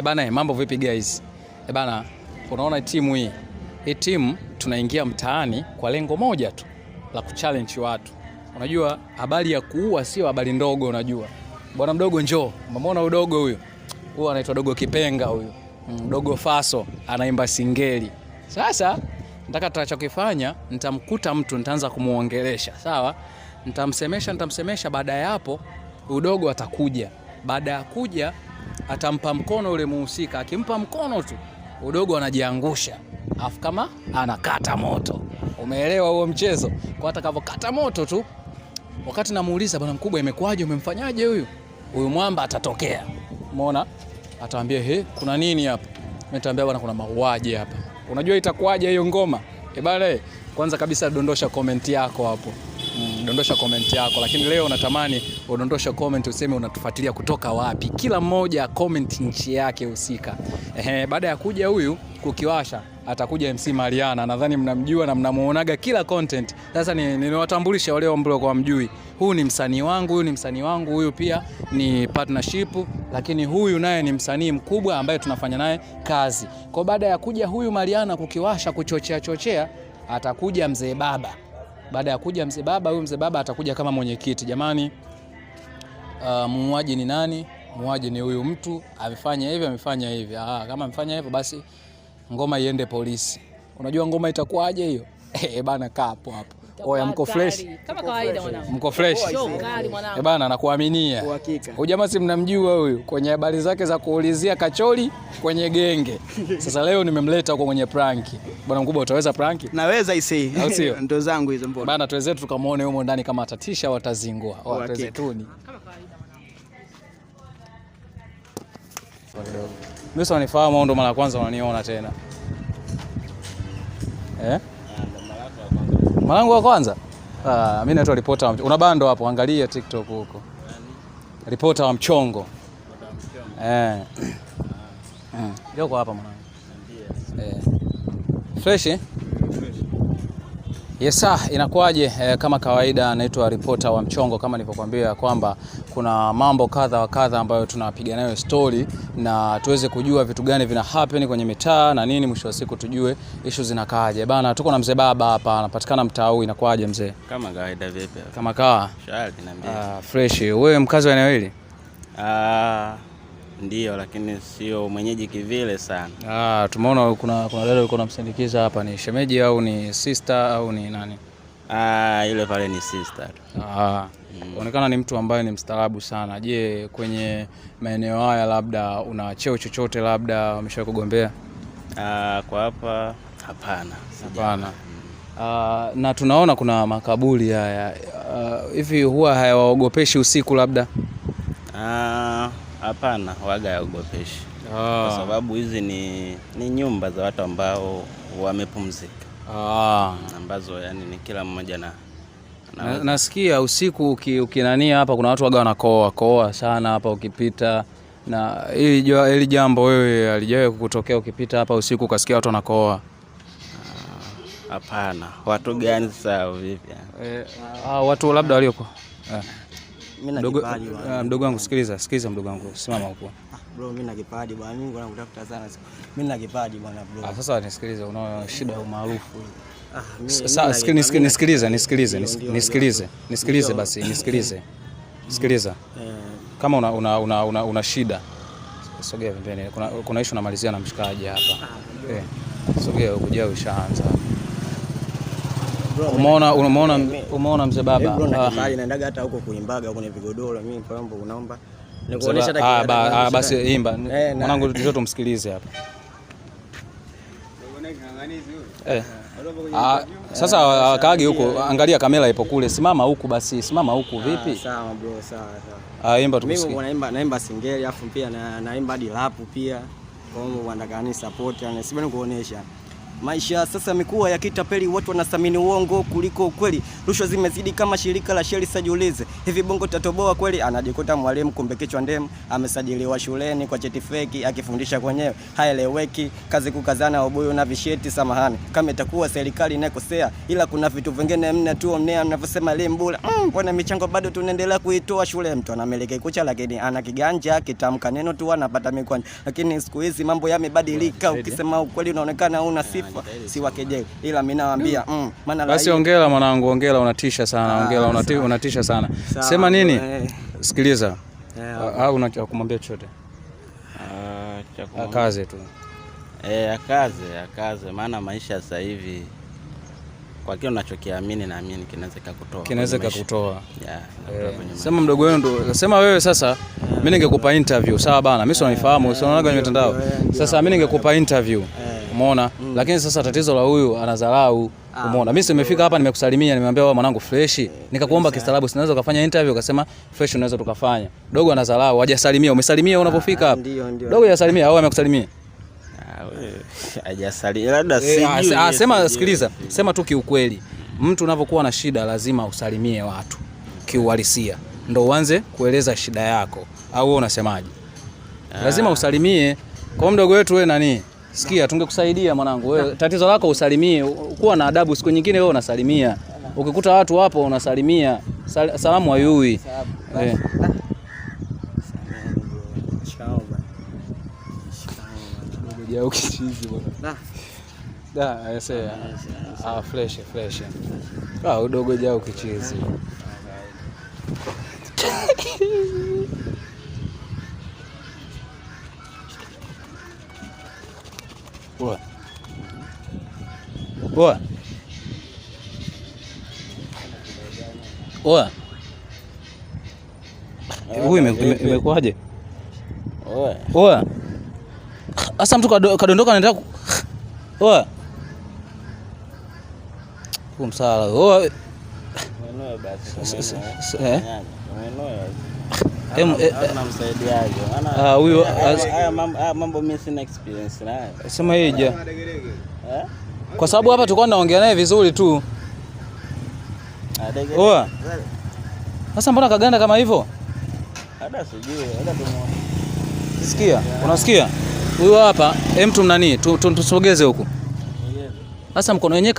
Bana, mambo vipi guys? Bana, unaona timu hii timu tunaingia mtaani kwa lengo moja tu la kuchallenge watu. Unajua habari ya kuua sio habari ndogo. Unajua bwana mdogo, njoo, umeona udogo huyu? Huyu anaitwa Dogo Kipenga huyu, Dogo Faso, anaimba singeli. Sasa nataka tutachokifanya, nitamkuta mtu, nitaanza kumuongelesha, sawa? Nitamsemesha. Baada ya hapo udogo atakuja. Baada ya kuja atampa mkono ule muhusika. Akimpa mkono tu udogo anajiangusha, afu kama anakata moto. Umeelewa huo mchezo? Kwa atakavokata moto tu, wakati namuuliza bwana mkubwa, imekwaje, umemfanyaje huyu mwamba, atatokea. Umeona? Ataambia kuna nini hapa? Mimi nitaambia bwana, kuna mauaji hapa. Unajua itakuwaje hiyo ngoma? Bwana, kwanza kabisa dondosha comment yako hapo. Dondosha comment yako, lakini leo natamani udondosha comment useme unatufuatilia kutoka wapi. Kila mmoja comment nchi yake husika. Baada ya kuja huyu kukiwasha, atakuja MC Mariana. Nadhani mnamjua na mnamuonaga kila content. Sasa niwatambulishe wale ambao kwa mjui. Huyu ni msanii wangu, huyu pia ni partnership, lakini huyu naye ni msanii mkubwa ambaye tunafanya naye kazi. Kwa baada ya kuja huyu Mariana kukiwasha, kuchochea, atakuja mzee baba. Baada ya kuja mzee baba, huyu mzee baba atakuja kama mwenyekiti. Jamani, muuaji ni nani? Muuaji ni huyu mtu, amefanya hivi. Kama amefanya hivyo basi ngoma iende polisi. Unajua ngoma itakuwaje hiyo? Bana, kaa hapo. Oya, mko fresh? Kama kawaida mwanangu. Mko fresh? Bana, nakuaminia. Huyu jamaa si mnamjua huyu, kwenye habari zake za kuulizia kacholi kwenye genge. Sasa leo nimemleta huko kwenye prank. Bwana mkubwa, utaweza prank? Naweza isi. Ndo zangu hizo mbona. Bana, tuweze tukamuone huko ndani kama atatisha au atazingua. Tuweze tuni. Kama kawaida. Mimi sanifahamu, au ndo mara kwanza unaniona tena? Malango wa kwanza? Mimi naitwa Reporter. Una bando hapo, angalia TikTok huko. Reporter wa mchongo. Yuko hapa mwanangu. Fresh? Yes, inakuwaje? Kama kawaida naitwa Reporter wa mchongo, kama nilivyokuambia kwamba kuna mambo kadha wa kadha ambayo tunapiga nayo story na tuweze kujua vitu gani vina happen kwenye mitaa na nini, mwisho wa siku tujue issue zinakaaje. Bana, tuko na mzee baba hapa, anapatikana mtaa huu. Inakuwaje mzee? Kama kawaida. Vipi? Kama kawa? Shari, niambie. Fresh. Wewe mkazi wa eneo hili? Ndio, lakini sio mwenyeji kivile sana. Tumeona kuna dada yuko namsindikiza hapa. Ni shemeji au ni sister au ni nani? Yule pale ni sister. Unaonekana ni mtu ambaye ni mstaarabu sana. Je, kwenye maeneo haya labda una cheo chochote, labda umeshawahi kugombea? Kwa hapa hapana. Na tunaona kuna makaburi haya. Hivi huwa hayawaogopeshi usiku labda? Hapana, waga yaogopeshi. Kwa sababu hizi ni nyumba za watu ambao wamepumzika. Ambazo yani ni kila mmoja nasikia usiku ukinania hapa kuna watu waga wanakoa sana hapa ukipita. Na hili jambo wewe alijawahi kukutokea ukipita hapa usiku ukasikia watu wanakoa? Hapana. Watu gani sasa vipi? Watu labda walioko. Mimi na kipaji bwana. Mdogo wangu sikiliza mdogo wangu. Simama huko. Bro, mimi na kipaji bwana. Mimi ngoja kutafuta sana. Mimi na kipaji bwana bro. Sasa nisikilize, una shida ya umaarufu. Sasa nisikilize basi, nisikilize. Sikiliza. Kama una shida, sogea pembeni. Kuna issue namalizia na mshikaji hapa. Sogea ukujao ushaanza. Umeona mzee baba? Bro, na kibali naendaga hata huko kuimbaga kwenye vigodoro. Mimi kwamba unaomba nikuonesha hata basi imba. Mwanangu ndio tumsikilize hapa. Sasa kaage huko, angalia kamera ipo kule. Simama huku basi, simama huku vipi? Sawa bro, sawa. Imba tukusikie. Mimi naimba singeli afu pia naimba hadi rap pia. Kwa hiyo nataka ni support, yani sibani kuonesha. Maisha sasa yamekuwa ya kitapeli, watu wanathamini uongo kuliko ukweli. Rushwa zimezidi kama shirika la sheli, sajiulize. Hivi Bongo tatoboa kweli? Anajikuta mwalimu kumbe kichwa ndemu, amesajiliwa shuleni kwa cheti feki, akifundisha kwenyewe haeleweki. Kazi kukazana ubuyu na visheti, samahani kama itakuwa serikali inakosea, ila kuna vitu vingine mna tu mnea mnavyosema elimu bure. Mbona michango bado tunaendelea kuitoa shule? Mtu anameleka kucha lakini ana kiganja, kitamka neno tu anapata mikwanja. Lakini siku hizi mambo yamebadilika, ukisema ukweli unaonekana una sifa, si wakejeli, ila mimi nawaambia maana basi ongera mwanangu, ongera, unatisha sana, ongera, unatisha sana. Sema nini? Sikiliza. Au unataka kumwambia chochote? Akaze tu. Akaze, maana maisha sasa hivi kwa kile unachokiamini naamini kinaweza kukutoa. Sema mdogo wewe, sema wewe sasa. Mimi ningekupa interview, sawa bana, mimi sionifahamu, sionaga kwenye mitandao. Sasa mimi ningekupa interview, umeona? Lakini sasa tatizo la huyu anadharau, umeona? Mimi nimefika hapa nimekusalimia, nimemwambia wewe mwanangu fresh, nikakuomba kistaarabu, sinaweza kufanya interview, ukasema fresh unaweza tukafanya. Dogo anadharau, hajasalimia. Umesalimia unapofika hapa? Dogo hajasalimia au amekusalimia? Hajasalimia, labda sijui. Sema, sikiliza, sema tu kiukweli. Mtu unapokuwa na shida lazima usalimie watu kiuhalisia, ndio uanze kueleza shida yako, au wewe unasemaje? Lazima usalimie. Kwa mdogo wetu wewe nani? Sikia, tungekusaidia mwanangu. Wewe tatizo lako usalimie, kuwa na adabu. Siku nyingine wewe unasalimia, ukikuta watu hapo unasalimia. Salamu hayui. Ya ukichizi bwana. Fresh. Udogo jao ukichizi. Boa. Huyu imekuaje? Oa. Asa mtu kadondoka anaenda oa. Kumsala. Oa. Mwenyewe basi. Namsaidiaje? Maana huyo haya mambo mimi sina experience naye. Sema hija. Kwa sababu hapa tulikuwa tunaongea naye vizuri tu. Oa. Sasa mbona kaganda kama hivyo? Hata sijui, hata tumuone. Sikia, unasikia? Huyo hapa, mtu nani? Tusogeze huku. Sasa mkono wenyewe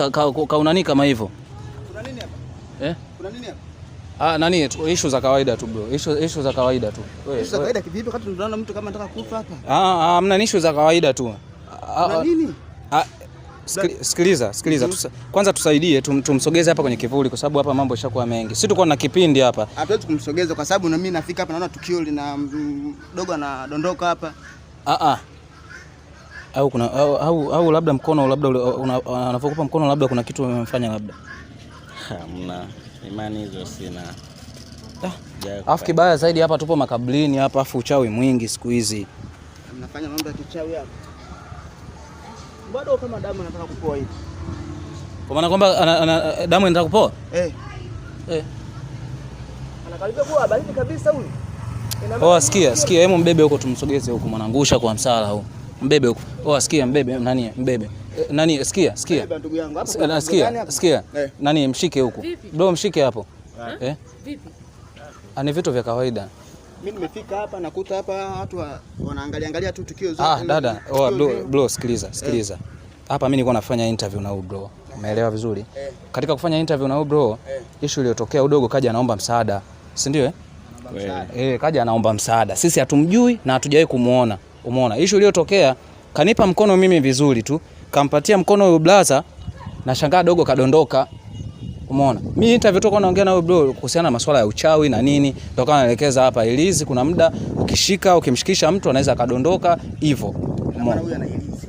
kaunani kama hivyo. Kuna nini hapa? Kuna nini hapa? Nani? Issue za kawaida tu bro. Issue za kawaida tu. Issue za kawaida kivipi wakati tunaona mtu kama anataka kufa hapa? Hamna issue za kawaida tu. Kuna nini? Sikiliza. Kwanza tusaidie tumsogeze hapa kwenye kivuli kwa sababu hapa mambo yashakuwa mengi. Sisi tuko na kipindi hapa. Hatuwezi kumsogeza kwa sababu na mimi nafika hapa naona tukio lina dogo anadondoka hapa. Au kuna au labda mkono, labda anapokupa mkono labda kuna kitu umemfanya labda. Hamna. Imani hizo sina. Afu kibaya zaidi hapa tupo makaburini hapa, afu uchawi mwingi siku hizi. Mnafanya mambo ya kichawi hapa. Bado kama damu anataka kupoa hivi. Kwa maana kwamba damu inataka kupoa? Anakaribia kuwa baridi kabisa huyu. Sikia, hebu mbebe huko tumsogeze huko mwanangusha kwa msala huu. Mbebe huko. Sikia, mbebe nani? Mbebe. Nani? Sikia. Mbebe ndugu yangu hapo. Sikia. Nani mshike huko. Bro mshike hapo. Vipi? Ni vitu vya kawaida. Mimi nimefika hapa nakuta hapa watu wanaangalia tu tukio zote. Dada, bro sikiliza. Hapa mimi nilikuwa nafanya interview na huyu bro. Umeelewa vizuri? Katika kufanya interview na huyu bro, issue iliyotokea udogo kaja anaomba msaada. Si ndio? Kaja anaomba msaada. Sisi hatumjui na hatujawahi kumuona. Umeona? Issue iliyotokea kanipa mkono mimi vizuri tu. Kampatia mkono huyu blaza na shangaa dogo kadondoka. Umeona? Mimi interview toka naongea na huyo bro kuhusiana na masuala ya uchawi na nini, ndio kana naelekeza hapa ilizi kuna muda ukimshikisha mtu anaweza kadondoka hivyo. Umeona huyu ana ilizi.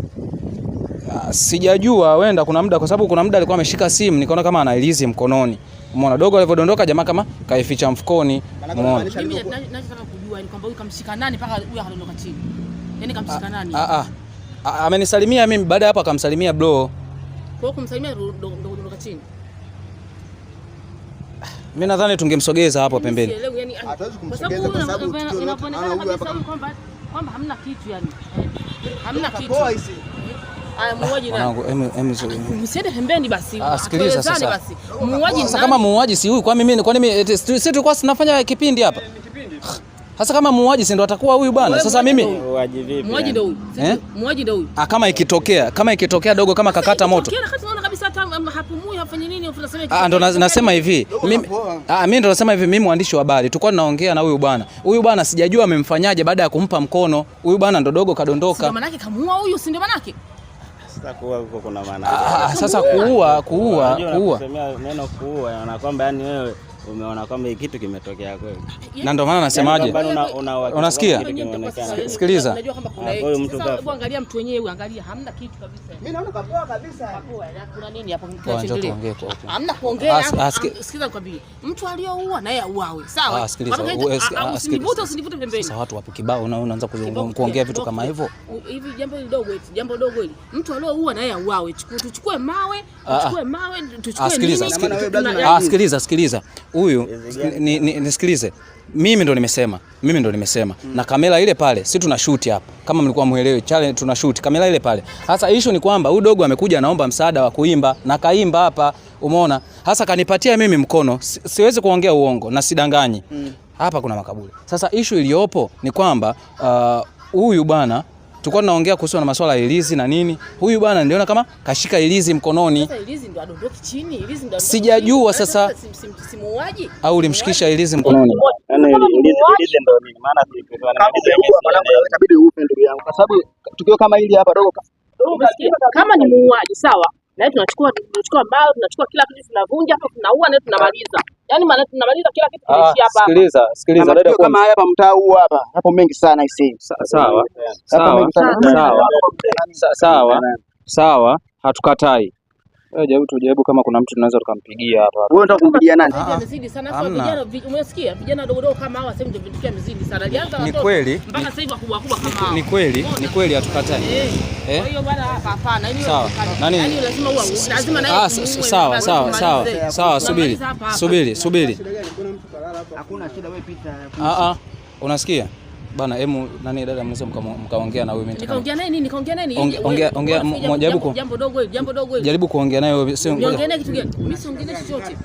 Sijajua wenda kuna muda kwa sababu kuna muda alikuwa ameshika simu nikaona kama ana ilizi mkononi. Umeona dogo alivyodondoka jamaa kama kaificha mfukoni. Umeona? Mimi nataka kujua ni kwamba huyu kamshika nani mpaka huyu akadondoka chini. Yaani kamshika nani? Amenisalimia mimi baada hapo akamsalimia bro. Kwa hiyo kumsalimia dondoka chini. Mimi nadhani tungemsogeza hapo pembeni. Hatuwezi kumsogeza kwa sababu inaonekana kabisa kwamba hamna kitu yani. Hamna kitu. Haya muuaji nani? Mwanangu, msiende pembeni basi. Sikiliza sasa. Basi. Muuaji sasa kama muuaji si huyu, kwa mimi sisi tulikuwa tunafanya kipindi hapa. Sasa kama muuaji si ndo atakuwa huyu bwana. Sasa mimi muuaji vipi? Muuaji ndo huyu. Muuaji ndo huyu. Kama ikitokea dogo kama kakata moto. Unaona kabisa hata hapumui hafanye nini unasema ndo nasema hivi. Mimi ndo nasema hivi, mimi mwandishi wa habari. Tulikuwa tunaongea na huyu bwana. Huyu bwana sijajua amemfanyaje baada ya kumpa mkono. Huyu bwana ndo dogo kadondoka. Ndio maana yake kamuua huyu, si ndio maana yake? Sasa kuua huko kuna maana. Sasa kuua. Neno kuua na kwamba yani wewe umeona kwamba kitu kimetokea kweli. Na ndio maana nasemaje? Unasikia? Sikiliza. Unajua kwamba kuna hebu angalia mtu wenyewe huyu, angalia hamna kitu kabisa. Mimi naona kapoa kabisa. Kapoa. Kuna nini hapa kinachoendelea? Hamna kuongea. Sikiza nikwambie. Mtu aliyoua naye auawe. Sawa? Usinivute pembeni. Sasa watu wapo kibao unaanza kuongea vitu kama hivyo. Hivi jambo dogo hili. Mtu aliyoua naye auawe. Tuchukue mawe, tuchukue nini? Sikiliza. Huyu nisikilize. Mimi ndo nimesema. Na kamera ile pale, si tuna shoot hapa. Kama mlikuwa muelewi, challenge tuna shoot kamera ile pale. Sasa issue ni kwamba huyu dogo amekuja anaomba msaada wa kuimba na kaimba hapa, umeona? Sasa kanipatia mimi mkono. Siwezi kuongea uongo na sidanganyi. Hapa kuna makaburi. Sasa issue iliyopo ni kwamba huyu bwana tulikuwa tunaongea kuhusu na masuala ya ilizi na nini. Huyu bwana niliona kama kashika ilizi mkononi. Sasa ilizi ndo adondoki chini, ilizi ndo. Sijajua sasa simuaji au ulimshikisha ilizi mkononi. Yaani ilizi ndo nini? Maana inabidi ufe ndugu yangu. Kwa sababu tukio kama hili hapa dogo kama ni muuaji sawa. Na tunachukua mbao, tunachukua kila kitu, tunavunja hapo, tunaua na tunamaliza. Yaani maana tunamaliza kila kitu kinaishia hapa. Sikiliza dada, kama hapa mtaa huu hapa. Hapo mengi sana hisi. Sawa, hatukatai. Tujaribu kama kuna mtu tunaweza tukampigia hapa. Wewe unataka kumpigia nani? Amezidi sana kwa vijana, umesikia? Vijana dogo kama hawa sasa ndio vindikia mzidi sana. Alianza ni kweli mpaka sasa hivi kubwa kama hawa. Ni kweli hatukatai. Kwa hiyo bwana hapana, yani lazima lazima naye. Sawa, subiri. Hakuna shida, wewe pita. Unasikia? Bana, hemu nani dada mnaweza mkaongea na wewe. Nikaongea naye nini? Ongea jambo dogo hili. Jaribu kuongea naye wewe, sio niongee naye kitu gani? Mimi siongee naye chochote.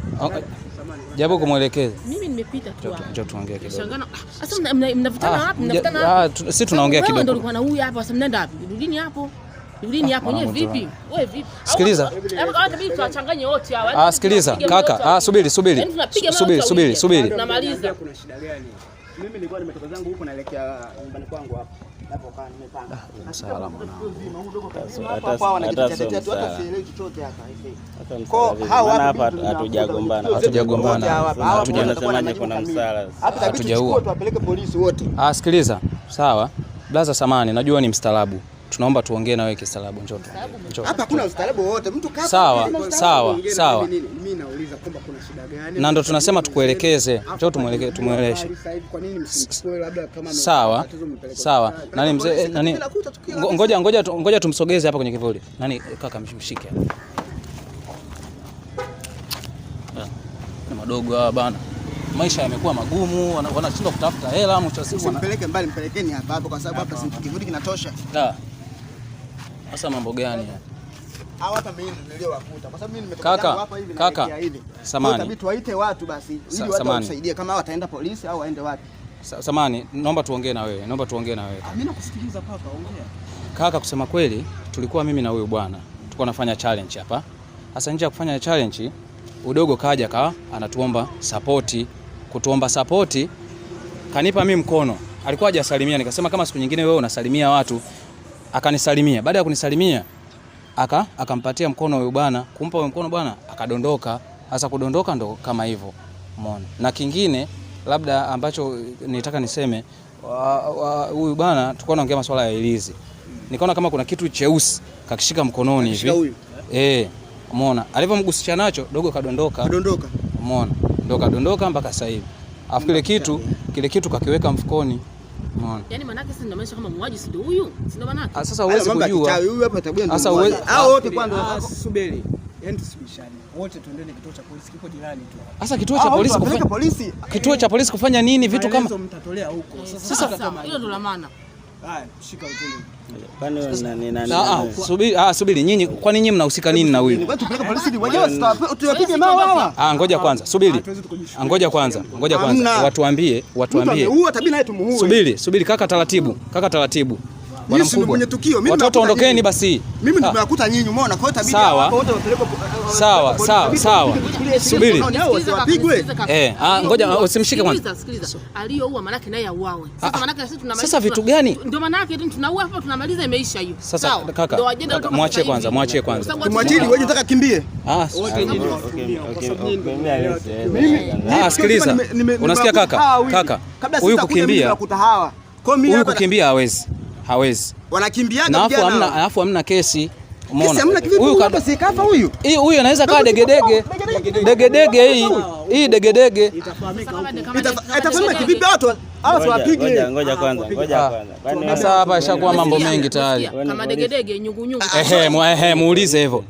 Jaribu kumuelekeza. Mimi nimepita tu hapa. Njoo tuongee kidogo. Shangana. Sasa mnavutana wapi? Sisi tunaongea kidogo. Wewe ndio ulikuwa na huyu hapa, sasa mnaenda wapi? Rudini hapo. Nyewe vipi? Wewe vipi? Sikiliza. Hata bibi tuwachanganye wote hawa. Sikiliza kaka. Subiri. Tunamaliza. Kuna shida gani? Mimi nilikuwa nimetoka zangu huko naelekea nyumbani kwangu hapa. Napokaa nimepanga. Salama hapa hatujagombana. Tunasemaje kuna msala. Hatujaua. Tuwapeleke polisi wote. Sikiliza. Sawa. Blaza samani, najua ni mstaarabu. Tunaomba tuongee na wewe kistaarabu, njoo. Hapa hakuna ustaarabu wote. Mtu kama sawa. Mimi nauliza kwamba kuna shida gani? Na ndo tunasema tukuelekeze. Njoo tumuelekeze. Kwa nini msichukue labda kama Sawa. Nani mzee nani? Ngoja tumsogeze hapa kwenye kivuli. Nani kaka mshike hapa. Ni madogo hawa bana. Maisha yamekuwa magumu, wanashindwa kutafuta hela, mwisho wa siku mpeleke mbali, mpelekeni hapa kwa sababu hapa si kivuli kinatosha. Sasa mambo gani haya? Hapa mimi niliowakuta kwa sababu mimi nimetoka hapa hivi na hivi. Samani. Itabidi tuwaite watu basi ili watu wasaidie kama wataenda polisi au waende wapi. Samani, naomba tuongee na wewe. Mimi nakusikiliza kaka, ongea. Kaka, kusema kweli tulikuwa mimi na huyu bwana tulikuwa nafanya challenge hapa. Sasa nje ya kufanya challenge udogo kaja anatuomba kutuomba support, kanipa mimi mkono. Alikuwa hajasalimia, nikasema kama siku nyingine wewe unasalimia watu. Akanisalimia. Baada ya kunisalimia akampatia mkono huyo bwana, kumpa huyo mkono bwana akadondoka. Sasa kudondoka ndo kama hivyo. Umeona? Na kingine labda ambacho nitaka niseme, huyu bwana tulikuwa tunaongea masuala ya ilizi. Nikaona kama kuna kitu cheusi kakishika mkononi hivi. Umeona? Alipomgusisha nacho dogo kadondoka. Umeona? Ndo kadondoka mpaka sasa hivi. Afu kile kitu kakiweka mfukoni. Umeona? Yaani manake sisi tunamaanisha kama muuaji si ndio huyu? Si ndio manake? Sasa huwezi kujua. Huyu hapa tabia ndio. Sasa huwezi. Hao wote kwanza subiri. Yaani tusibishane. Wote tuendeni kituo cha polisi kipo jirani tu. Sasa kituo cha polisi kufanya nini vitu kama mtatolea huko. Sasa hilo ndo la maana. Subiri nyinyi, kwani nyinyi mnahusika nini na huyu? Ngoja kwanza, subiri. Ngoja kwanza. Watuambie. Subiri kaka, taratibu. Bwana mkubwa. Watoto ondokeni basi. Mimi ndio nimekuta nyinyi, umeona? Kwa hiyo tabidi hapa wote wapeleke. Sawa. Subiri. Ngoja usimshike kwanza. Sikiliza. Aliyoua manake naye auawe. Sasa manake sisi tunamaliza. Sasa vitu gani? Ndio manake tunaua hapa tunamaliza, imeisha hiyo. Sasa kaka, mwachie kwanza. Tumwachie wewe, unataka kimbie? Sikiliza. Unasikia kaka? Huyu kukimbia hawezi. Wanakimbiaga vijana. Alafu hamna kesi. Umeona? Huyu anaweza kaa degedege hii degedege. Itafanyika kivipi watu? Wapige. Ngoja kwanza. Sasa hapa ishakuwa mambo mengi tayari. Kama degedege nyungu. Muulize hivyo.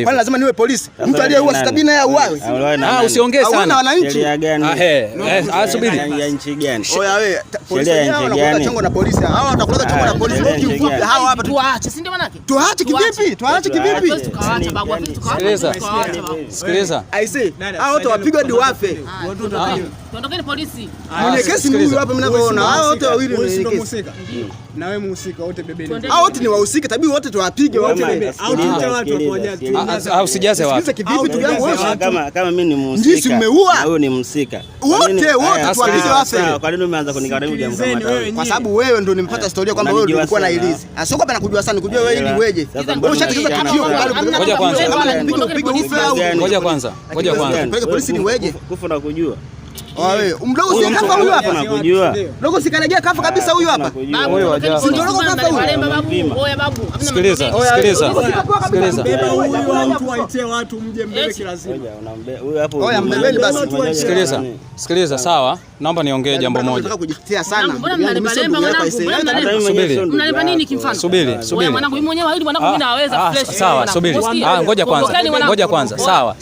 Kwani lazima niwe polisi? Mtu aliyeua Sabina yeye auawe? Usiongee sana. Sheria gani? Subiri. Ya nchi gani? Oya wewe, polisi ya nchi gani? Chongo na polisi. Hawa watakula chongo na polisi. Hawa hapa tuache, si ndio manake? Tuache kivipi? Tukaacha babu hapo. Sikiliza. I say, hao wote wapigwe hadi wafe. Tuondokeni polisi. Mwenye kesi ni huyu hapa mnavyoona. Hao wote wawili ni kesi. Na wewe mhusika wote bebeni. Hao wote ni wahusika, tabii wote tuwapige wote bebeni. Au tuite watu wapoaje? Usijaze watu. Kivipi tu yangu wewe? Kama mimi ni mhusika. Ndisi umeua. Na wewe ni mhusika. Wote tuwapige wafe. Kwa nini umeanza kunikaribu jambo kama hilo? Kwa sababu wewe ndio nimepata historia kwamba wewe ndio ulikuwa na Ilizi. Sio kwamba nakujua sana, nikujua wewe ili weje. Wewe ushatikisa tukio bado. Ngoja kwanza. Ngoja kwanza. Peleke polisi ni weje? Kufa na kujua. Wewe mdogo si kafa huyu hapa. Nakujua. Mdogo si kanajia kafa kabisa huyu hapa. Huyu waja. Sikiliza. Beba huyu mtu aitie watu mje mbele kila siku. Huyu hapo. Oya mbebeni basi. Sikiliza, sawa. Naomba niongee jambo moja. Nataka kujitia sana. Mbona mnalemba mwanangu? Mnalemba nini kimfano? Subiri. Mwanangu mwenyewe hili mwanangu mimi naweza fresh. Sawa, subiri. Ngoja kwanza. Sawa,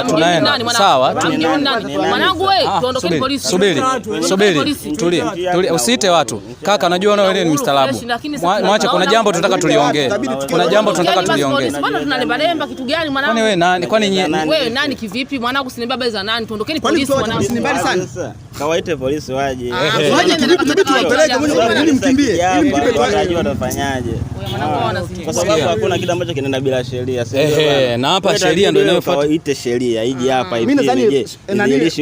tunaenda. Mwanangu wewe, tuondokeni polisi. Subiri. Tulia. Usiite watu. Kaka, najua wewe ni mstaarabu. Mwache, kuna jambo tunataka tuliongee. Mbona tunalemba kitu gani mwanangu? Kwani wewe nani? Wewe nani kivipi mwanangu? Usinilemba beza nani? Tuondokeni polisi mwanangu. Ni mbali sana. Kawaite polisi waje. Waje kivipi tuwapeleke mwenye mkimbie. Ili mkimbie watajua watafanyaje. Kwa sababu hakuna kitu ambacho kinaenda bila sheria. Na hapa sheria ndio inayofuata. Ite sheria ije hapa hivi. Mimi nadhani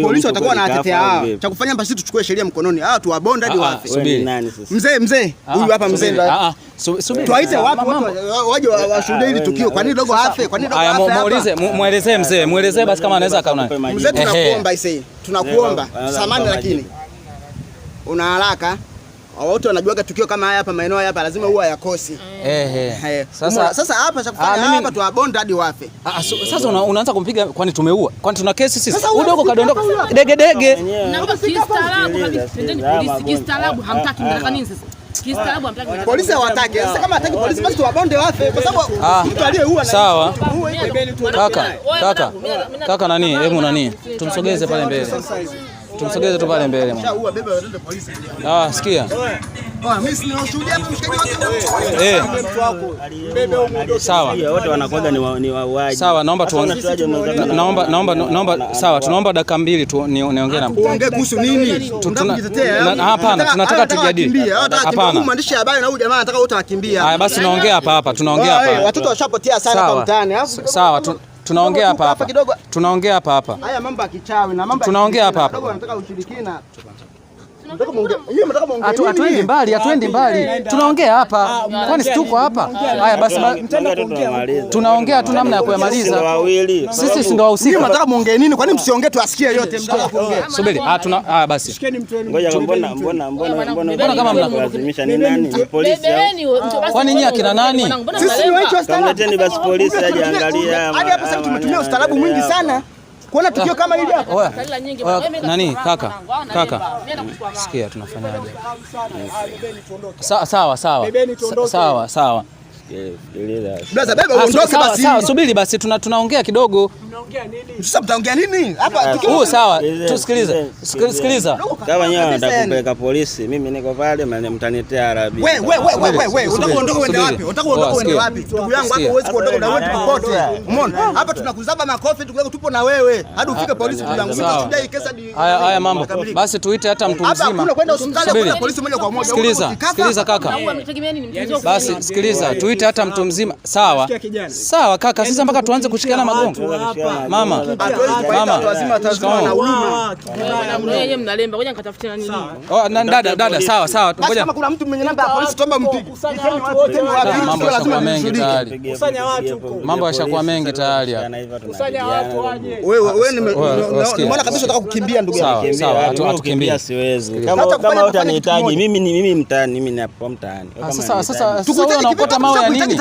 polisi watakuwa wanatetea hao. Cha kufanya basi sisi tuchukue sheria mkononi. Tu wabonda hadi wafe. Subiri. Mzee, huyu hapa mzee. Subiri. Tuwaite wapi waje washuhudie hili tukio. Kwa nini dogo afe? Muelezee basi kama anaweza kaona. Mzee tunakuomba isee. Tunakuomba. Samahani lakini una haraka. Wote wanajuaga tukio kama haya hapa maeneo haya hapa lazima huwa yakosi. Sasa hapa cha kufanya hapa tuwabonda hadi wafe. Sasa unaanza kumpiga, kwani tumeua? Kwani tuna kesi sisi? Udogo kadondoka degedege. Naomba kistaarabu kabisa. Twendeni polisi. Kistaarabu hamtaki, mnataka nini sasa? Kistaarabu hamtaki. Polisi hawataki. Sasa kama hataki polisi basi tuwabonde wafe kwa sababu mtu aliyeua na sawa. Kaka nani? Hebu nani? Tumsogeze pale mbele. Tumsogeze tu pale mbele. Sikia. Mimi sinashuhudia hapo mshikaji wako. Sawa. Wote wanakuwa ni wauaji. Sawa, naomba tunaomba dakika mbili tu niongee na. Uongee kuhusu nini? Hapana, tunataka tujadili. Hapana. Mwandishi habari na huyu jamaa anataka wote wakimbia. Haya basi tunaongea hapa. Watoto washapotea sana hapa mtaani. Sawa, tunaongea hapa. Haya mambo ya kichawi na mambo tunaongea hapa. Nataka ushirikina. Hatuendi mbali. Tunaongea hapa. Kwani si tuko hapa? Haya basi tunaongea tu namna ya kuyamaliza. Sisi si ndio wahusika. Nataka muongee nini? Kwani msiongee tuasikie yote mtaka kuongea. Subiri. Basi. Ngoja mbona kama mnalazimisha ni nani? Ni polisi. Kwani nyinyi akina nani? Sisi ni wetu ustaarabu. Kamleteni basi polisi aje angalia. Hadi hapa sasa tumetumia ustaarabu mwingi sana. Kuona tukio kama hili hapa. Nani kaka? Sikia tunafanyaje? Sawa. Blaza beba uondoke basi. Sawa, subiri basi tunaongea kidogo. Mnaongea nini? Sasa mtaongea nini? Hapa sawa, tusikilize. Sikiliza. Kama nyewe nataka kupeleka polisi, mimi niko pale mtanitea Arabi. Wewe, unataka kuondoka uende wapi? Unataka kuondoka uende wapi? Ndugu yangu hapo huwezi kuondoka na wewe popote. Umeona? Hapa tunakuzaba makofi ndugu yangu, tupo na wewe. Hadi ufike polisi ndugu yangu. Mimi sidai kesa di. Haya mambo. Basi tuite hata mtu mzima. Hapa kwenda hospitali kwa polisi moja kwa moja. Sikiliza kaka. Basi sikiliza, tuite hata mtu mzima. Sawa kaka, sasa mpaka tuanze kushikana magongo. Mama. Watu wazima tazama na huruma. Wewe mnalemba, ngoja nikatafute nani. Dada, sawa. Ngoja kama kuna mtu mwenye namba ya polisi tuomba mpige. Mambo yashakuwa mengi tayari. Mambo yashakuwa mengi tayari hapa. Kusanya watu waje. Wewe nimeona kabisa unataka kukimbia ndugu yangu. Sawa, hatukimbia. Siwezi. Kama wote anahitaji mimi mtaani, mimi napo mtaani. Sasa wewe unaokota mawe ya nini?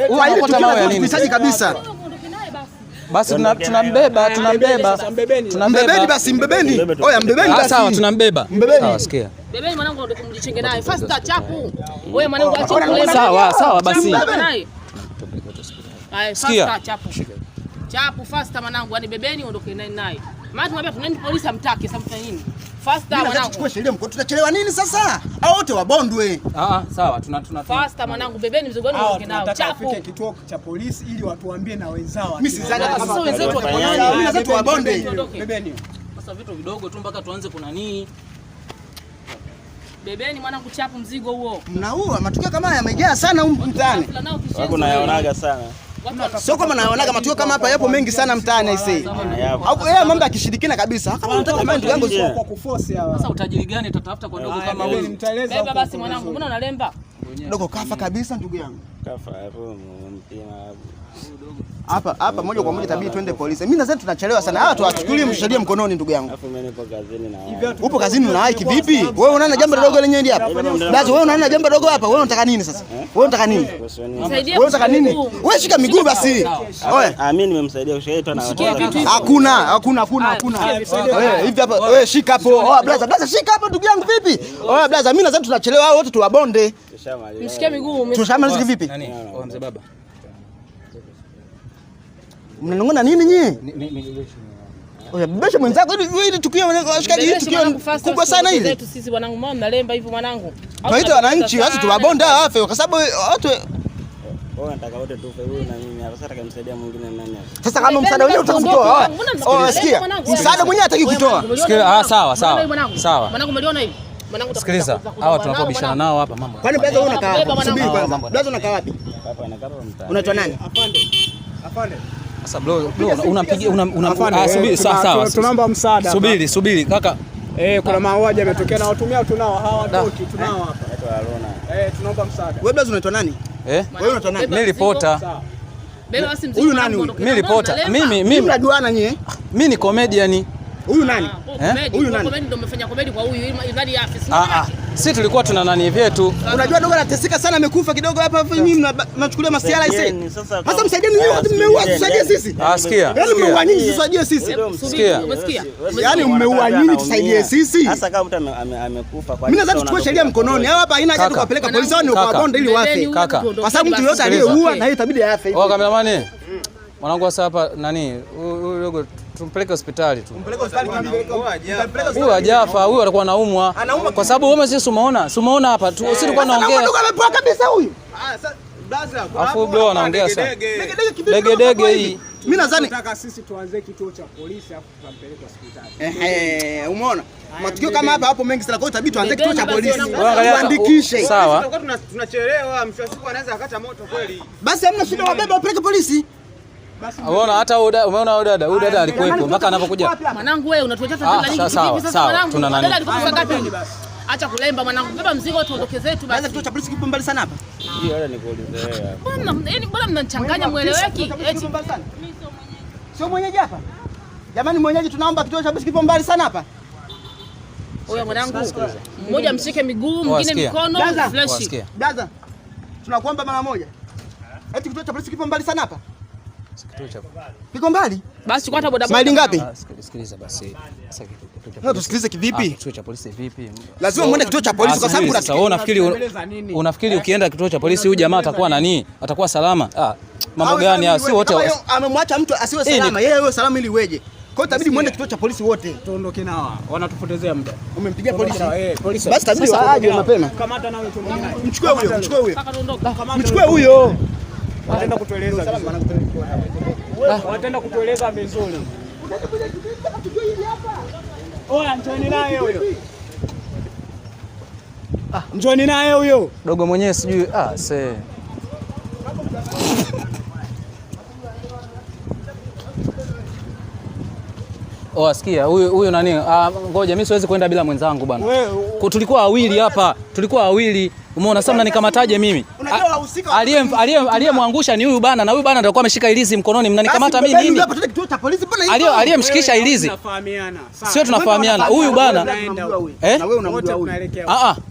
Unaokota mawe ya nini? Kabisa. Basi tunambeba. Mbebeni basi, mbebeni. Oya mbebeni basi. Sawa, tunambeba. Sawa, sikia. Bebeni mwanangu ndio kumjichenge naye. Faster chapu. Wewe mwanangu acha kule. Sawa basi. Haya, faster chapu. Chapu faster mwanangu, yani bebeni ondoke naye. Maana tumwambia tunaenda polisi amtake, sasa mtafanya nini? Faster mwanangu. Chukua sheria mkono, tutachelewa nini sasa? Hao wote wabondwe. Sawa, faster mwanangu, bebeni mzigo wenu ondoke nao. Chapu. Afike kituo cha polisi ili watuambie na wenzao. Mimi sidhani kama wenzetu wataona. Mimi nadhani wabonde. Bebeni. Sasa vitu vidogo tu mpaka tuanze kuna nini? Bebeni mwanangu, chapu mzigo huo. Mnaua matukio kama haya yamejaa sana huko mtaani. Wako nayaonaga sana. Sio kama naonaga matukio kama hapa yapo mengi sana mtaani aisee. Hapo yeye mambo yakishirikina kabisa. Kama unataka mimi ndugu yangu kwa kuforce hawa. Sasa utajiri gani tutatafuta kwa dogo kama huyu? Beba basi mwanangu, mbona unalemba? Dogo kafa kabisa ndugu yangu. Kafa hapo mpima hapa moja kwa moja tabii twende polisi. Mimi nadhani tunachelewa sana. Hawa tuwachukulie sheria mkononi ndugu yangu. Alafu mimi nipo kazini na upo kazini na haki vipi? Wewe unaona jambo dogo lenyewe hili hapa. Basi wewe unaona jambo dogo hapa. Wewe unataka nini sasa? Wewe unataka nini? Wewe unataka nini? Wewe shika miguu basi. Oya. Mimi nimemsaidia kushaitwa na Hakuna. Wewe hivi hapa wewe shika hapo. Oya blaza shika hapo ndugu yangu vipi? Oya blaza mimi nadhani tunachelewa hao wote tuwabonde. Mshike miguu. Tushamaliza vipi? Nani? Mzee baba. Mnanongona nini nyie? Oya bebesha mwenzako ili tukio washikaji hili tukio kubwa sana hili. Sisi wanangu mama mnalemba hivyo mwanangu. Tuwaite wananchi basi tuwabonda afe kwa sababu watu wewe unataka wote tufe huyu na mimi. Sasa nataka kumsaidia mwingine nani hapa? Sasa kama msaada wenyewe utakutoa. Sikia. Msaada mwenyewe hataki kutoa. Sikia, sawa. Mwanangu umeliona hivi? Mwanangu sikiliza. Hawa tunapobishana nao hapa mambo. Kwani blaza wewe unakaa wapi? Subiri kwanza. Blaza unakaa wapi? Hapa nakaa mtaani. Unaitwa nani? Afande. Sasa bro unampigia subiri sawa. Tunaomba msaada. Subiri kaka. Kuna mauaji yametokea na watumia tunao hawa watoto tunao hapa. Naitwa Arona. Tunaomba msaada. Wewe blaza unaitwa nani? Wewe unaitwa nani? Mimi ripota. Beba basi mzigo. Huyu nani huyu? Mimi ripota. Mimi mnajuana nyie? Mimi ni comedian. Huyu nani? Huyu nani? Comedy ndio umefanya comedy kwa huyu ili ya afisi. Sisi tulikuwa tuna nani vyetu. Unajua dogo anateseka sana, amekufa kidogo hapa nyinyi mnachukulia masiala hizi. Sasa msaidieni nyinyi wote mmeua, tusaidie sisi. Sikia. Yaani mmeua nyinyi tusaidie sisi. Sikia. Yaani mmeua nyinyi tusaidie sisi. Sasa kama mtu amekufa kwa mimi nadhani tuchukue sheria mkononi. Hapa haina haja tukapeleka polisi au ukawabonda ili wafe. Kwa sababu mtu yote aliyeua na yeye itabidi afe. Kameramani. Mwanangu sasa hapa nani? Huyu dogo tumpeleke hospitali tu. Tumpeleke hospitali huyu hajafa, huyu atakuwa anaumwa. Kwa sababu wewe sisi umeona hapa tu. Sisi tulikuwa tunaongea. Dogo amepoa kabisa huyu. Afu bro anaongea sana. Dege hii. Mimi nadhani nataka sisi tuanze kituo cha polisi afu tutampeleka hospitali. Umeona? Matukio kama hapa hapo mengi sana, kwa hiyo itabidi tuanze kituo cha polisi. Tuandikishe. Sawa. Tutakuwa tunachelewa, mwisho wa siku anaweza akata moto kweli. Basi hamna shida, wabeba upeleke polisi. Umeona hata umeona huyu dada alikuwepo mpaka anapokuja. Mwanangu wewe unatuacha tatizo la nyingi vipi sasa mwanangu? Tuna nani? Dada alikuwa ngapi basi? Acha kulemba mwanangu. Beba mzigo tuondoke zetu basi. Kituo cha polisi kipo mbali sana hapa. Ndio wala nikuulize wewe. Mbona mnachanganya mueleweki? Eti sio mwenyeji hapa. Jamani mwenyeji tunaomba kituo cha polisi kipo mbali sana hapa. Oya mwanangu. Mmoja mshike miguu, mwingine mikono, flash. Blaza. Tunakuomba mara moja. Eti kituo cha polisi kipo mbali sana hapa. Kituo cha Kiko mbali. Basi kwa hata boda maili ngapi? Sikiliza basi. Sasa kituo cha polisi. Tusikilize kivipi? Kituo cha polisi vipi? Lazima muende kituo cha polisi kwa sababu sasa wewe unafikiri ukienda kituo cha polisi huyu jamaa atakuwa nani? Atakuwa salama? Mambo gani? Si wote amemwacha mtu asiwe salama. Yeye awe salama ili weje. Kwa hiyo itabidi muende kituo cha polisi wote. Tuondoke nao. Wanatupotezea muda. Umempigia polisi? Polisi. Basi itabidi aje mapema. Kamata nawe tuondoke. Mchukue huyo, mchukue huyo. Mchukue huyo. Wataenda kutueleza. Wataenda kutueleza vizuri. Oya, njoni naye huyo. Njoni naye huyo. Dogo mwenyewe sijui asikia huyu nani? Ngoja mimi siwezi kwenda bila mwenzangu bwana. Tulikuwa wawili hapa. Umeona sasa mnanikamataje mimi? Aliyemwangusha ni huyu bana na huyu bana ndio ameshika ilizi mkononi. Mnanikamata mimi nini? Aliyemshikisha ilizi. Sio tunafahamiana. Huyu bana na wewe unamjua huyu.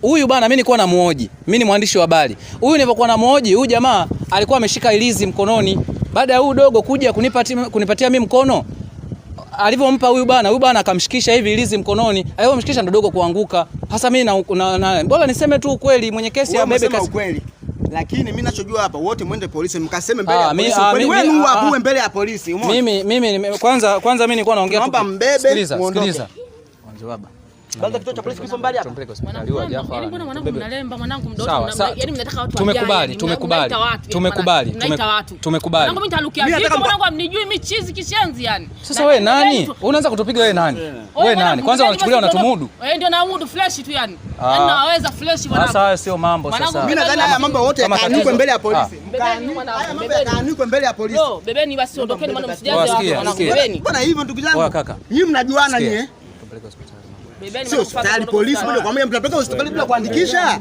Huyu bana mimi nilikuwa namuhoji. Mimi ni mwandishi wa habari. Huyu nilipokuwa namuhoji, huyu jamaa alikuwa ameshika ilizi mkononi. Baada ya huyu dogo kuja kunipatia mimi mkono, alivyompa huyu bana akamshikisha hivi ilizi mkononi. Alipomshikisha ndo dogo kuanguka. Sasa mimi bora niseme tu ukweli, mwenye kesi ya bebe kasi ukweli. Lakini mimi ninachojua hapa wote mwende polisi mkaseme mbele ya polisi. Kwani wenu huwa mbele ya polisi. Mimi kwanza mimi nilikuwa naongea tu. Naomba mbebe. Sikiliza. Mwanzo baba. Baada kituo cha polisi kipo mbali hapa. Tumpeleke hospitali huyo Jafar. Yaani mbona mwanangu mnalemba mwanangu mdogo yaani mnataka watu tumekubali. Mwanangu mimi nitalukia vipi mwanangu amnijui mimi chizi kishenzi yani. Sasa wewe nani? Unaanza kutupiga wewe nani? Wewe nani? Kwanza unachukulia unatumudu. Wewe ndio namudu fresh tu yani. Yaani naweza fresh mwanangu. Sasa hayo sio mambo sasa. Mimi nadhani haya mambo yote yakaandikwe mbele ya polisi. Haya mambo yakaandikwe mbele ya polisi. Yo, bebeni basi ondokeni maana msijaze watu. Bebeni. Bwana hivyo ndugu zangu. Wewe kaka. Nyinyi mnajuana nyie. Tumpeleke hospitali. Sio hospitali, polisi moja kwa moja mtapeleka hospitali bila kuandikisha.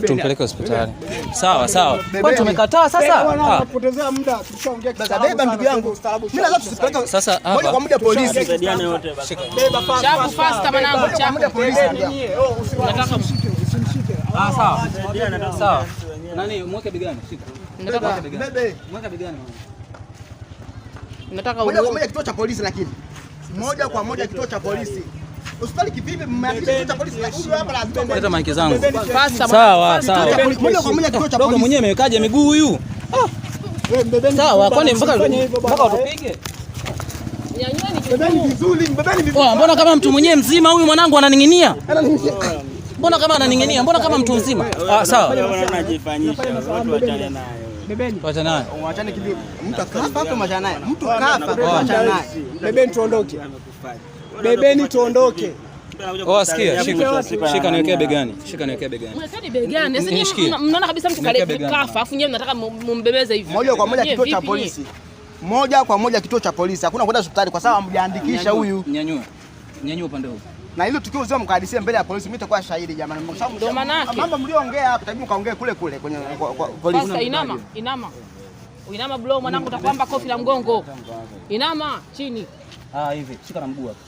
Tumpeleke hospitali. Sawa. Kwani tumekataa sasa? Wanapotezea muda. Tulishaongea sasa. Beba ndugu yangu. Mimi lazima tusipeleke sasa hapa. Moja kwa moja polisi. Tusaidiane wote basi. Beba fast mwanangu, moja polisi. Unataka usimshike. Sawa. Nani mweke begani? Shika. Bebe. Mweka begani. Nataka moja kwa moja kituo cha polisi lakini. Moja kwa moja kituo cha polisi. Hospitali kivipi mmeandikisha kituo cha polisi? Huyu hapa lazima. Leta maiki zangu. Sawa. Moja kwa moja kituo cha polisi. Dogo mwenyewe amewekaje miguu huyu? Sawa, kwani mpaka utupige? Mbebeni vizuri. Mbona kama mtu mwenyewe mzima huyu mwanangu ananing'inia? Mbona kama ananing'inia? Mbona kama mtu mzima? Sawa. Mbona unajifanyisha? Watu wachane naye. Bebeni. Tuacha naye. Muachane kidogo. Mtu kafa hapo machana naye. Mtu kafa tuacha naye. Bebeni tuondoke. Bebeni tuondoke. Sikia, shika niwekee begani. Mwekeni begani. Sasa mnaona kabisa mtu kafa, afu nyewe mnataka mumbebeze hivi. Moja kwa moja kituo cha polisi. Moja kwa moja kituo cha polisi. Hakuna kwenda hospitali kwa sababu hamjaandikisha huyu. Nyanyua upande huu. Na hilo tukio uzima mkahadisia mbele ya polisi, mimi nitakuwa shahidi jamani. Ndio maana yake. Mambo mlioongea hapa tabii mkaongea kule kwenye polisi. Sasa inama bro mwanangu utakwamba kofi la mgongo. Inama chini. Hivi. Shika na mguu hapo.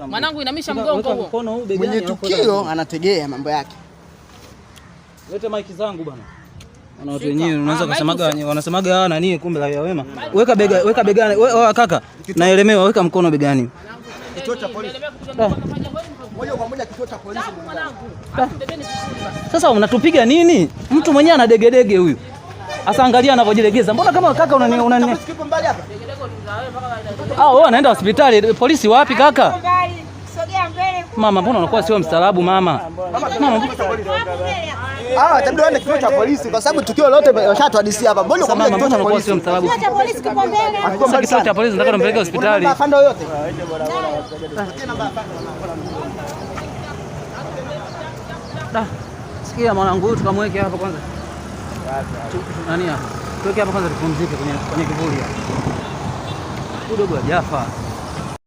Mwanangu inamisha mgongo huo. Mwenye tukio anategea mambo yake. Lete maiki zangu bwana. Wana watu wenyewe unaweza kusemaga wanasemaga nani kumbe la wema. Weka begani. Wewe kaka. Naelemewa weka mkono begani. Kituo cha polisi. Moja kwa moja kituo cha polisi. Sasa unatupiga nini? Mtu mwenyewe ana degedege huyu. Asa angalia anavyojilegeza. Mbona kama kaka unani wewe anaenda hospitali. Polisi wapi kaka? Sogea mbele. Mama, mbona unakuwa sio mstaarabu mama? Tabidi waende kituo cha polisi kwa sababu tukio lote washatuhadisia hapa. Mbona kwa mama, mbona unakuwa sio mstaarabu? Kituo cha polisi kipo mbele. Sasa kituo cha polisi nataka tumpeleke hospitali. Afande yote. Sikia mwanangu huyu tukamweke hapa kwanza. Nani hapa? Tuweke hapa kwanza tupumzike kwenye kivuli hapa. Udogo wa Jafar.